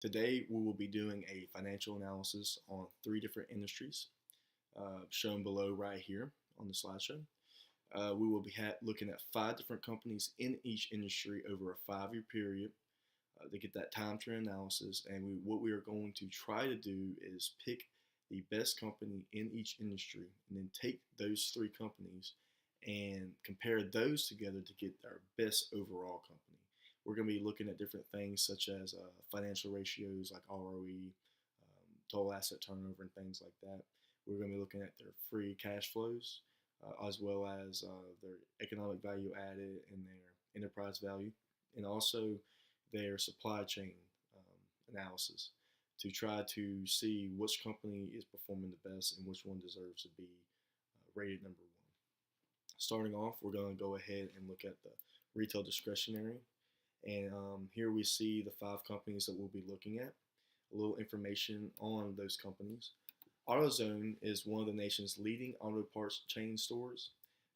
Today, we will be doing a financial analysis on three different industries, shown below right here on the slideshow. We will be looking at five different companies in each industry over a 5-year period to get that time trend analysis. And what we are going to try to do is pick the best company in each industry and then take those three companies and compare those together to get our best overall company. We're going to be looking at different things such as financial ratios like ROE, total asset turnover, and things like that. We're going to be looking at their free cash flows, as well as their economic value added and their enterprise value, and also their supply chain analysis to try to see which company is performing the best and which one deserves to be rated number one. Starting off, we're going to go ahead and look at the retail discretionary. And here we see the five companies that we'll be looking at, a little information on those companies. AutoZone is one of the nation's leading auto parts chain stores.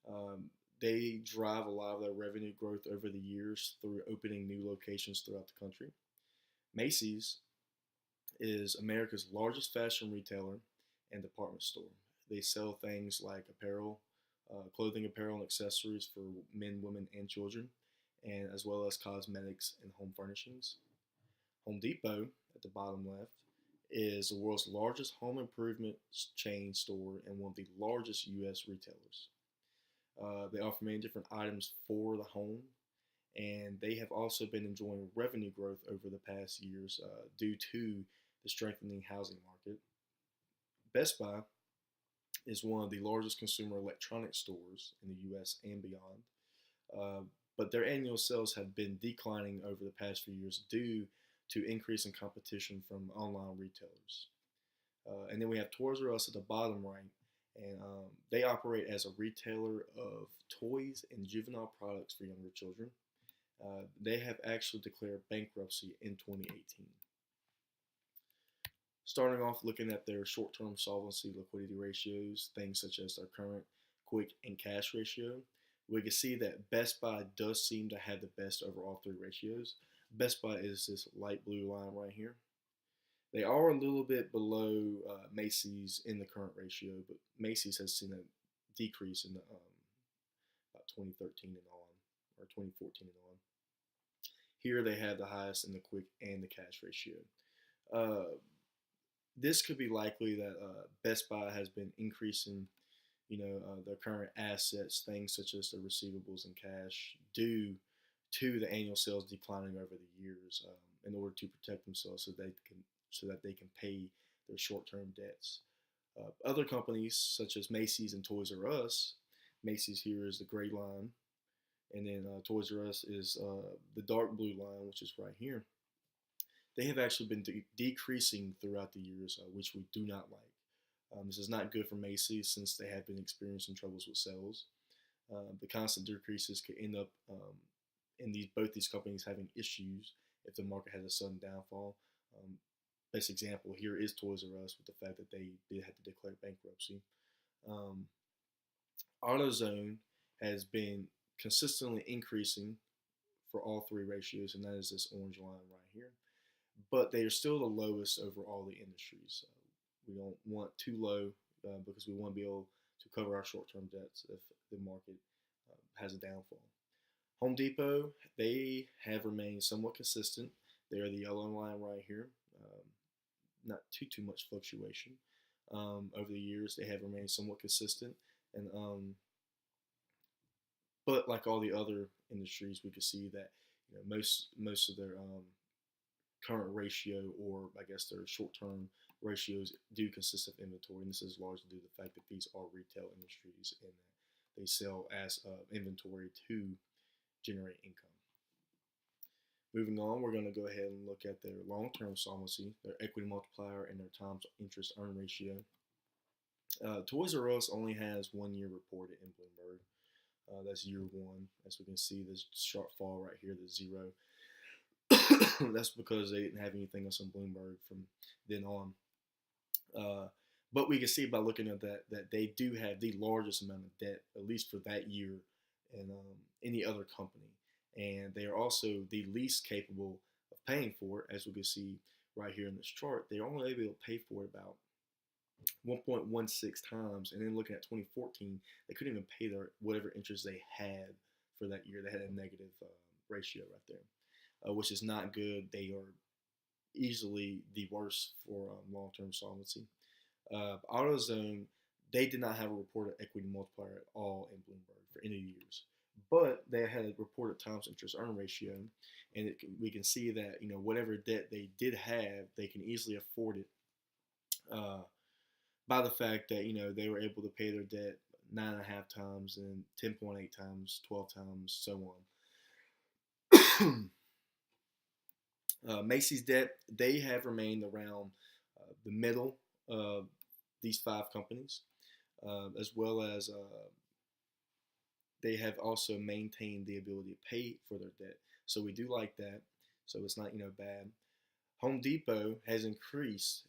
Um, they drive a lot of their revenue growth over the years through opening new locations throughout the country. Macy's is America's largest fashion retailer and department store. They sell things like apparel, clothing, apparel, and accessories for men, women, and children, and as well as cosmetics and home furnishings. Home Depot, at the bottom left, is the world's largest home improvement chain store and one of the largest U.S. retailers. They offer many different items for the home, and they have also been enjoying revenue growth over the past years due to the strengthening housing market. Best Buy is one of the largest consumer electronics stores in the U.S. and beyond, but their annual sales have been declining over the past few years due to increasing competition from online retailers. And then we have Toys R Us at the bottom right, and they operate as a retailer of toys and juvenile products for younger children. They have actually declared bankruptcy in 2018. Starting off looking at their short-term solvency liquidity ratios, things such as their current, quick, and cash ratio, we can see that Best Buy does seem to have the best over all three ratios. Best Buy is this light blue line right here. They are a little bit below Macy's in the current ratio, but Macy's has seen a decrease in the about 2013 and on, or 2014 and on. Here they have the highest in the quick and the cash ratio. Uh, this could be likely that Best Buy has been increasing, their current assets, things such as their receivables and cash, due to the annual sales declining over the years, in order to protect themselves so that they can pay their short-term debts. Other companies such as Macy's and Toys R Us, Macy's here is the gray line, and then Toys R Us is the dark blue line, which is right here. They have actually been decreasing throughout the years, which we do not like. This is not good for Macy's since they have been experiencing troubles with sales. The constant decreases could end up in both these companies having issues if the market has a sudden downfall. Best example here is Toys R Us with the fact that they did have to declare bankruptcy. Um, AutoZone has been consistently increasing for all three ratios, and that is this orange line right here. But they are still the lowest over all the industries. We don't want too low because we want to be able to cover our short-term debts if the market has a downfall. Home Depot, they have remained somewhat consistent. They are the yellow line right here. Not too much fluctuation over the years. They have remained somewhat consistent, and but like all the other industries, we could see that most of their current ratio, or I guess their short-term ratios, do consist of inventory, and this is largely due to the fact that these are retail industries and that they sell as inventory to generate income. Moving on, we're going to go ahead and look at their long-term solvency, their equity multiplier, and their times interest earn ratio. Toys R Us only has 1 year reported in Bloomberg. That's year one. As we can see, this sharp fall right here, the zero. That's because they didn't have anything else on Bloomberg from then on. But we can see by looking at that they do have the largest amount of debt, at least for that year, in any other company. And they are also the least capable of paying for it, as we can see right here in this chart, they're only able to pay for it about 1.16 times. And then looking at 2014, they couldn't even pay their whatever interest they had for that year. They had a negative ratio right there, which is not good. They are easily the worst for long-term solvency. AutoZone, they did not have a reported equity multiplier at all in Bloomberg for any years, but they had a reported times interest earn ratio, and we can see that whatever debt they did have, they can easily afford it by the fact that they were able to pay their debt 9.5 times and 10.8 times, 12 times, so on. Macy's debt, they have remained around the middle of these five companies, as well as they have also maintained the ability to pay for their debt. So we do like that. So it's not bad. Home Depot has increased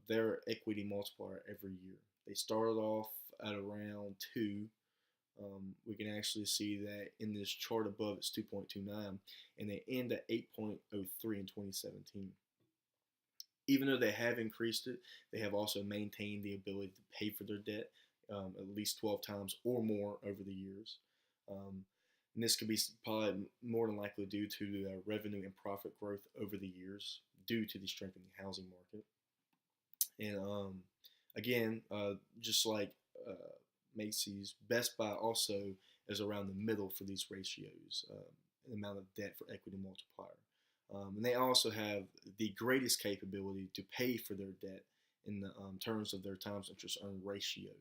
their equity multiplier every year. They started off at around 2. We can actually see that in this chart above it's 2.29, and they end at 8.03 in 2017. Even though they have increased it, they have also maintained the ability to pay for their debt at least 12 times or more over the years. And this could be probably more than likely due to the revenue and profit growth over the years due to the strengthening housing market. And again, just like Macy's, Best Buy also is around the middle for these ratios, the amount of debt for equity multiplier. And they also have the greatest capability to pay for their debt in the terms of their times interest earned ratio.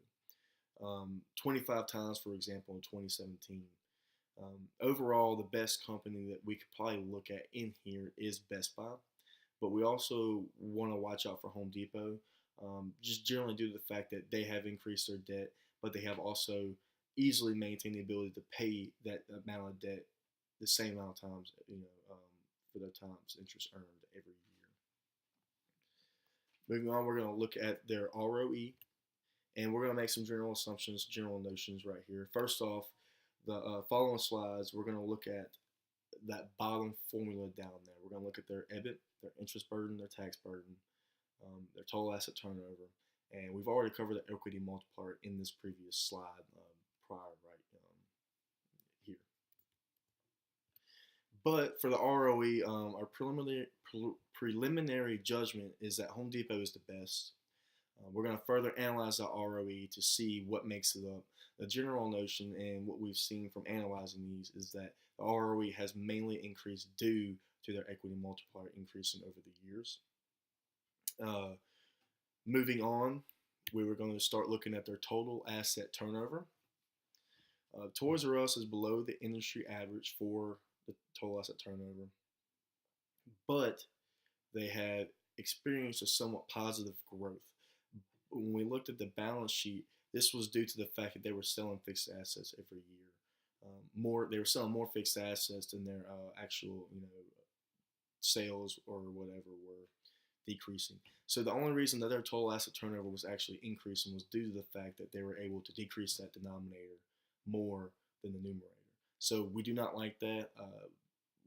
25 times, for example, in 2017. Overall, the best company that we could probably look at in here is Best Buy, but we also want to watch out for Home Depot, just generally due to the fact that they have increased their debt, but they have also easily maintained the ability to pay that amount of debt the same amount of times, for their times interest earned every year. Moving on, we're going to look at their ROE, and we're going to make some general assumptions, general notions right here. First off, the following slides, we're going to look at that bottom formula down there. We're going to look at their EBIT, their interest burden, their tax burden, their total asset turnover, and we've already covered the equity multiplier in this previous slide prior, right here. But for the ROE, our preliminary judgment is that Home Depot is the best. We're going to further analyze the ROE to see what makes it up. The general notion and what we've seen from analyzing these is that the ROE has mainly increased due to their equity multiplier increasing over the years. Moving on, we were going to start looking at their total asset turnover. Toys R Us is below the industry average for the total asset turnover, but they have experienced a somewhat positive growth. When we looked at the balance sheet, this was due to the fact that they were selling fixed assets every year. They were selling more fixed assets than their actual, sales or whatever were decreasing. So the only reason that their total asset turnover was actually increasing was due to the fact that they were able to decrease that denominator more than the numerator. So we do not like that.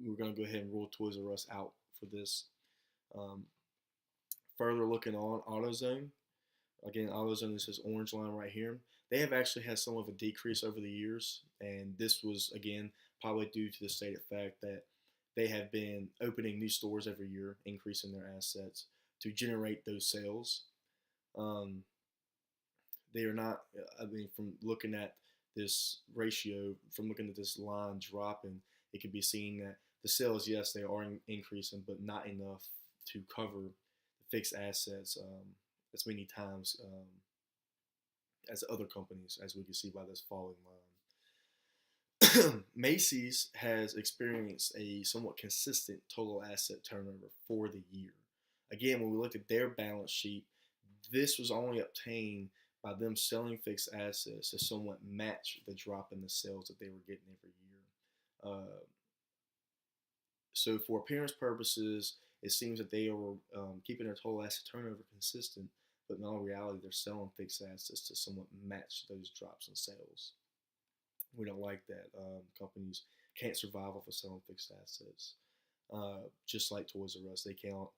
We're going to go ahead and rule Toys R Us out for this. Further looking on AutoZone. Again, AutoZone is this orange line right here. They have actually had some of a decrease over the years, and this was, again, probably due to the stated fact that they have been opening new stores every year, increasing their assets to generate those sales. They are not, from looking at this ratio, from looking at this line dropping, it can be seen that the sales, yes, they are increasing, but not enough to cover the fixed assets as many times as other companies, as we can see by this falling line. Macy's has experienced a somewhat consistent total asset turnover for the year. Again, when we looked at their balance sheet, this was only obtained by them selling fixed assets to somewhat match the drop in the sales that they were getting every year. So for appearance purposes, it seems that they are keeping their total asset turnover consistent, but in all reality, they're selling fixed assets to somewhat match those drops in sales. We don't like that. Companies can't survive off of selling fixed assets. Just like Toys R Us,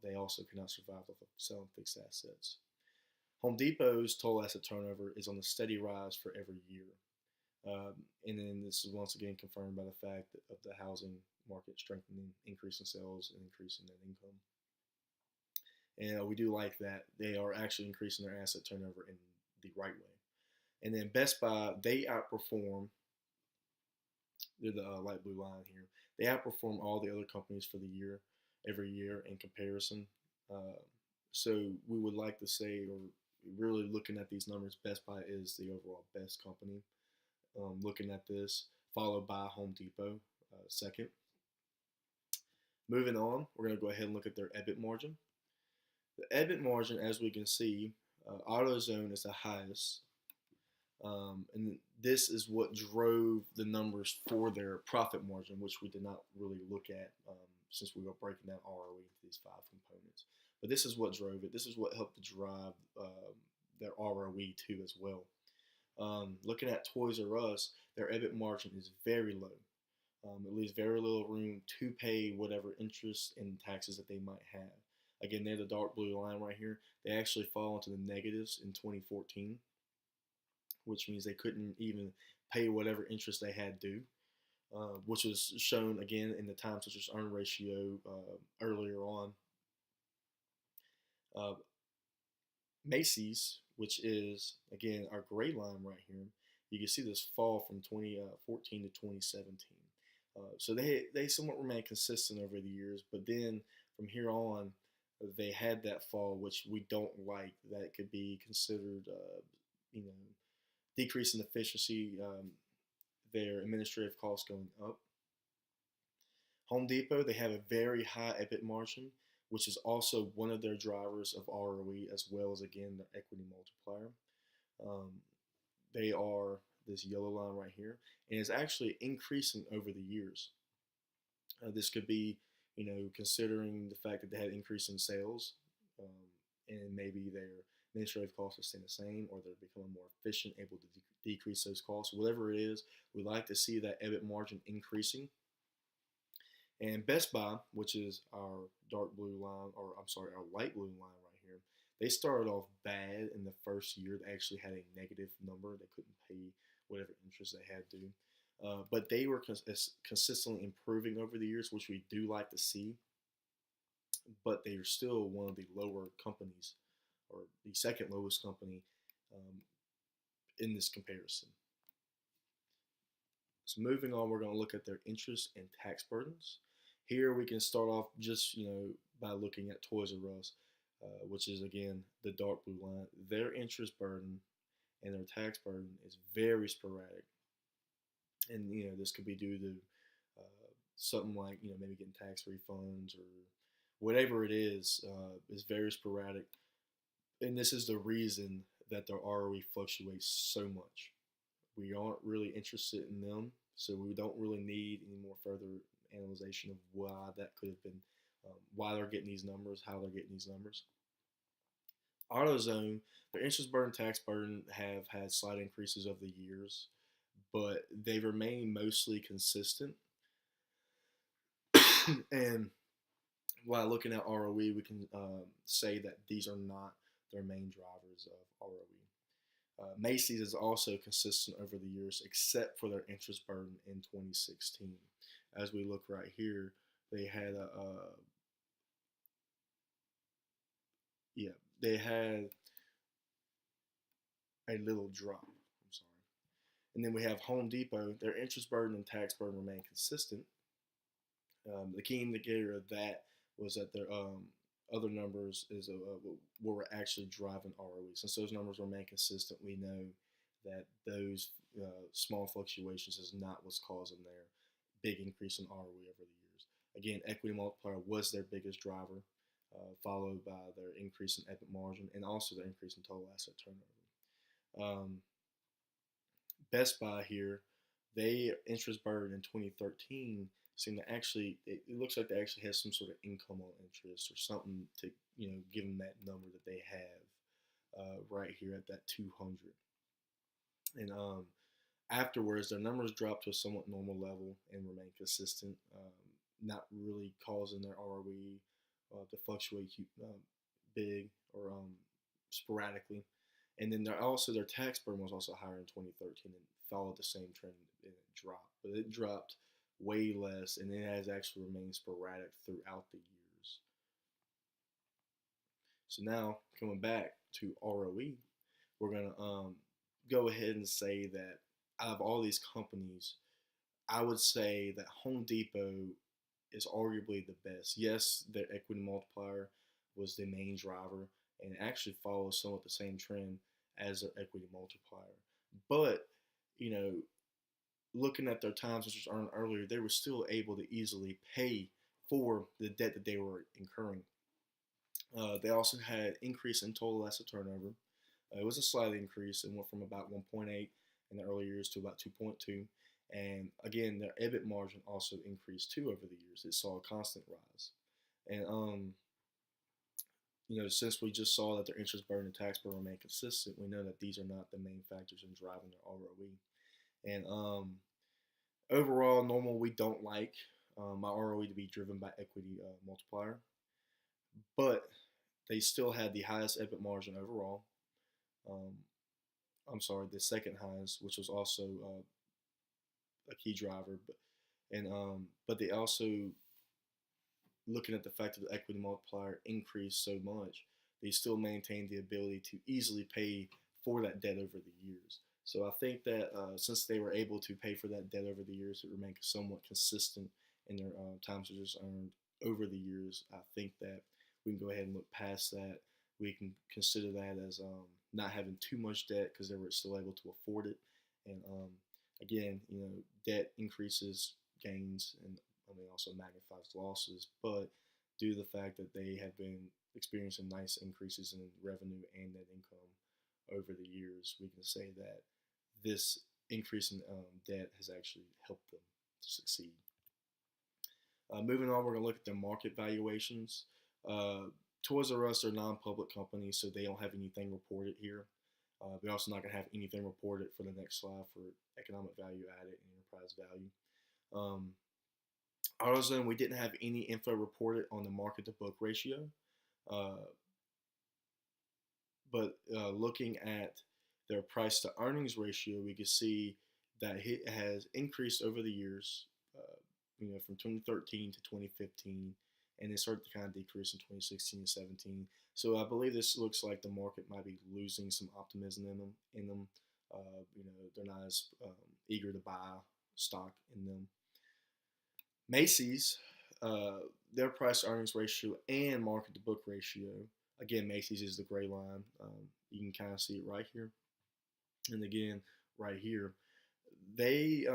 they also cannot survive off of selling fixed assets. Home Depot's total asset turnover is on a steady rise for every year. And then this is once again confirmed by the fact of the housing market strengthening, increasing sales, and increasing net income. And we do like that they are actually increasing their asset turnover in the right way. And then Best Buy, they outperform. They're the light blue line here. They outperform all the other companies for the year, every year in comparison. Uh, so we would like to say, or really looking at these numbers, Best Buy is the overall best company. Looking at this, followed by Home Depot, second. Moving on, we're going to go ahead and look at their EBIT margin. The EBIT margin, as we can see, AutoZone is the highest. And this is what drove the numbers for their profit margin, which we did not really look at since we were breaking down ROE into these 5 components. But this is what drove it. This is what helped to drive their ROE too as well. Looking at Toys R Us, their EBIT margin is very low. It leaves very little room to pay whatever interest and taxes that they might have. Again, they're the dark blue line right here. They actually fall into the negatives in 2014, which means they couldn't even pay whatever interest they had due, which was shown again in the time to interest earn ratio earlier on. Macy's, which is again our gray line right here, you can see this fall from 2014 to 2017. So they somewhat remain consistent over the years, but then from here on, they had that fall, which we don't like. That could be considered, you know, decrease in efficiency, their administrative costs going up. Home Depot, they have a very high EBIT margin, which is also one of their drivers of ROE, as well as again the equity multiplier. They are this yellow line right here, and it's actually increasing over the years. This could be, considering the fact that they had an increase in sales, and maybe their administrative costs are staying the same, or they're becoming more efficient, able to decrease those costs. Whatever it is, we like to see that EBIT margin increasing. And Best Buy, which is our dark blue line, or I'm sorry, our light blue line right here, they started off bad in the first year. They actually had a negative number. They couldn't pay whatever interest they had due. But they were consistently improving over the years, which we do like to see. But they are still one of the lower companies, or the second lowest company in this comparison. So moving on, we're going to look at their interest and tax burdens. Here we can start off just by looking at Toys R Us, which is again the dark blue line. Their interest burden and their tax burden is very sporadic, and this could be due to something like maybe getting tax refunds or whatever it is very sporadic, and this is the reason that their ROE fluctuates so much. We aren't really interested in them, so we don't really need any more further analyzation of why that could have been, why they're getting these numbers, how they're getting these numbers. AutoZone, their interest burden, tax burden have had slight increases over the years, but they remain mostly consistent. And while looking at ROE, we can say that these are not their main drivers of ROE. Macy's is also consistent over the years, except for their interest burden in 2016. As we look right here, they had they had a little drop. I'm sorry. And then we have Home Depot. Their interest burden and tax burden remain consistent. The key indicator of that was that their other numbers is what were actually driving ROE. Since those numbers remain consistent, we know that those small fluctuations is not what's causing their big increase in ROE over the years. Again, equity multiplier was their biggest driver, followed by their increase in EBIT margin and also their increase in total asset turnover. Best Buy here, they interest burden in 2013 seem to actually, it looks like they actually have some sort of income on interest or something to, give them that number that they have right here at that 200. And afterwards, their numbers drop to a somewhat normal level and remain consistent. not really causing their ROE to fluctuate big or sporadically. And then their tax burden was also higher in 2013 and followed the same trend and it dropped. But it dropped way less and it has actually remained sporadic throughout the years. So now coming back to ROE, we're gonna go ahead and say that out of all these companies, I would say that Home Depot is arguably the best. Yes, their equity multiplier was the main driver and actually follows somewhat the same trend as their equity multiplier. But, you know, looking at their times which was earned earlier, they were still able to easily pay for the debt that they were incurring. They also had increase in total asset turnover. It was a slight increase and went from about 1.8 in the early years to about 2.2. And again, their EBIT margin also increased too over the years. It saw a constant rise. And since we just saw that their interest burden and tax burden remain consistent, we know that these are not the main factors in driving their ROE. And overall, normal we don't like my ROE to be driven by equity multiplier, but they still had the highest EBIT margin overall. Um, I'm sorry, the second highest, which was also a key driver. But they also, looking at the fact that the equity multiplier increased so much, they still maintained the ability to easily pay for that debt over the years. So I think that since they were able to pay for that debt over the years, it remained somewhat consistent in their times of just earned over the years. I think that we can go ahead and look past that. We can consider that as not having too much debt because they were still able to afford it. And again, debt increases gains and also magnifies losses. But due to the fact that they have been experiencing nice increases in revenue and net income over the years, we can say that this increase in debt has actually helped them to succeed. Moving on, we're going to look at their market valuations. Toys R Us are non-public companies, so they don't have anything reported here. They're also not going to have anything reported for the next slide for economic value added and enterprise value. AutoZone, we didn't have any info reported on the market to book ratio. But looking at their price to earnings ratio, we can see that it has increased over the years, from 2013 to 2015, and it started to kind of decrease in 2016 and 17. So I believe this looks like the market might be losing some optimism in them. They're not as eager to buy stock in them. Macy's, their price to earnings ratio and market to book ratio. Again, Macy's is the gray line. You can kind of see it right here. And again, right here. They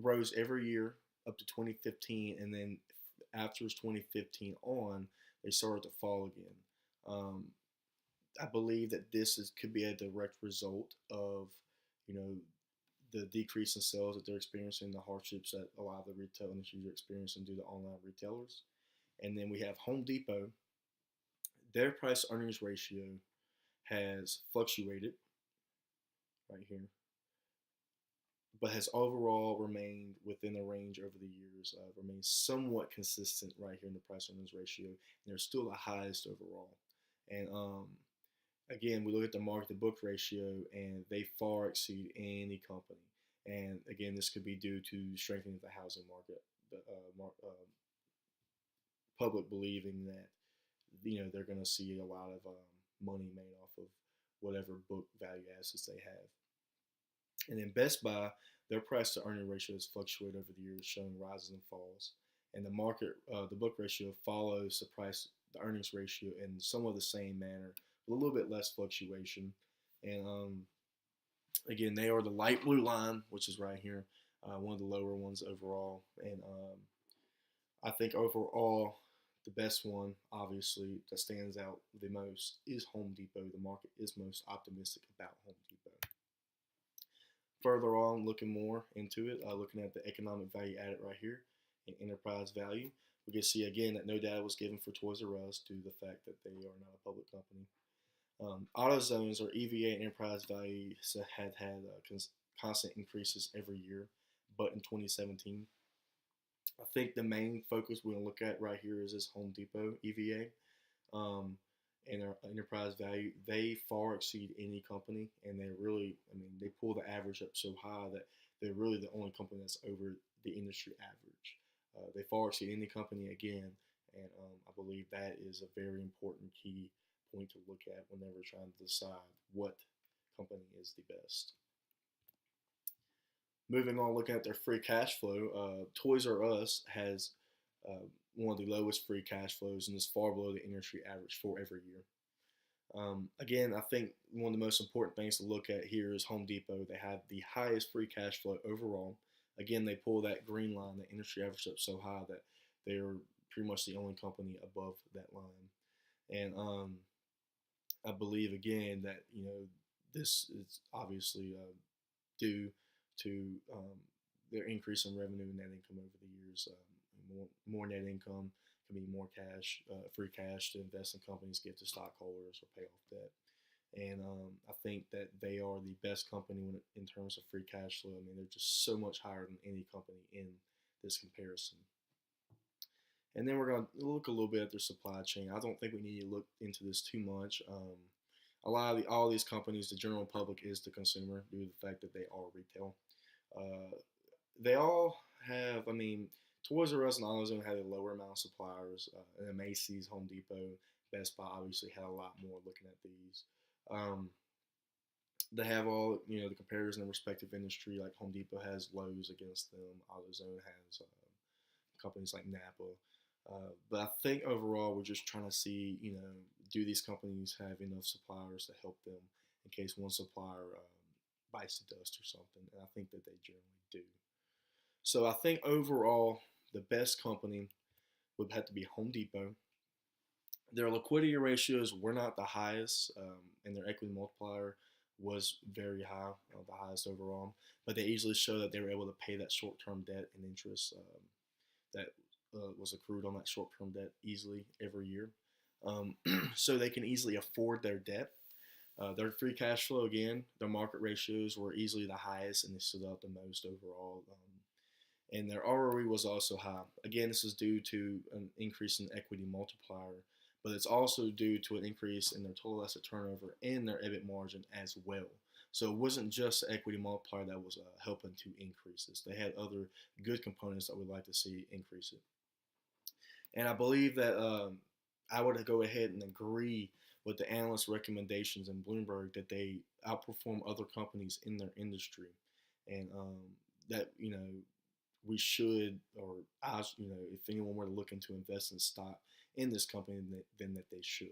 rose every year up to 2015. And then after 2015 on, they started to fall again. I believe that could be a direct result of, the decrease in sales that they're experiencing, the hardships that a lot of the retail industries are experiencing due to online retailers. And then we have Home Depot. Their price earnings ratio has fluctuated right here, but has overall remained within a range over the years, remains somewhat consistent right here in the price earnings ratio. And they're still the highest overall. And again, we look at the market to book ratio, and they far exceed any company. And again, this could be due to strengthening the housing market, the public believing that they're going to see a lot of money made off of whatever book value assets they have. And then Best Buy, their price to earning ratio has fluctuated over the years, showing rises and falls. And the book ratio follows the earnings ratio in somewhat the same manner, with a little bit less fluctuation. And again, they are the light blue line, which is right here, one of the lower ones overall. And I think overall, the best one, obviously, that stands out the most is Home Depot. The market is most optimistic about Home Depot. Further on, looking more into it, looking at the economic value added right here and enterprise value, we can see again that no data was given for Toys R Us due to the fact that they are not a public company. AutoZone's or EVA and enterprise value had constant increases every year, but in 2017, I think the main focus we're going to look at right here is this Home Depot EVA. And their enterprise value, they far exceed any company, and they really, I mean, they pull the average up so high that they're really the only company that's over the industry average. They far exceed any company again, and I believe that is a very important key point to look at whenever trying to decide what company is the best. Moving on, looking at their free cash flow, Toys R Us has uh, one of the lowest free cash flows and is far below the industry average for every year. Again, I think one of the most important things to look at here is Home Depot. They have the highest free cash flow overall. Again, they pull that green line, the industry average up so high that they're pretty much the only company above that line. And I believe again that this is obviously due to their increase in revenue and net income over the years. More net income can be more cash, free cash to invest in companies, give to stockholders, or pay off debt. And I think that they are the best company in terms of free cash flow. I mean, they're just so much higher than any company in this comparison. And then we're going to look a little bit at their supply chain. I don't think we need to look into this too much. A lot of all these companies, the general public is the consumer due to the fact that they are retail. Uh, they all have, I mean, Toys R Us and AutoZone had a lower amount of suppliers, and Macy's, Home Depot, Best Buy obviously had a lot more looking at these. Um, they have all, the competitors in their respective industry, like Home Depot has Lowe's against them, AutoZone has companies like Napa. But I think overall, we're just trying to see, do these companies have enough suppliers to help them in case one supplier bites the dust or something? And I think that they generally do. So I think overall, the best company would have to be Home Depot. Their liquidity ratios were not the highest, and their equity multiplier was very high, the highest overall. But they easily show that they were able to pay that short-term debt and interest that was accrued on that short-term debt easily every year. So they can easily afford their debt. Their free cash flow, again, their market ratios were easily the highest and they stood out the most overall. And their ROE was also high. Again, this is due to an increase in equity multiplier, but it's also due to an increase in their total asset turnover and their EBIT margin as well. So it wasn't just the equity multiplier that was helping to increase this. They had other good components that we'd like to see increase it. And I believe that I would go ahead and agree with the analyst recommendations in Bloomberg that they outperform other companies in their industry, and that we should, or I, if anyone were to look into invest in stock in this company, then that they should.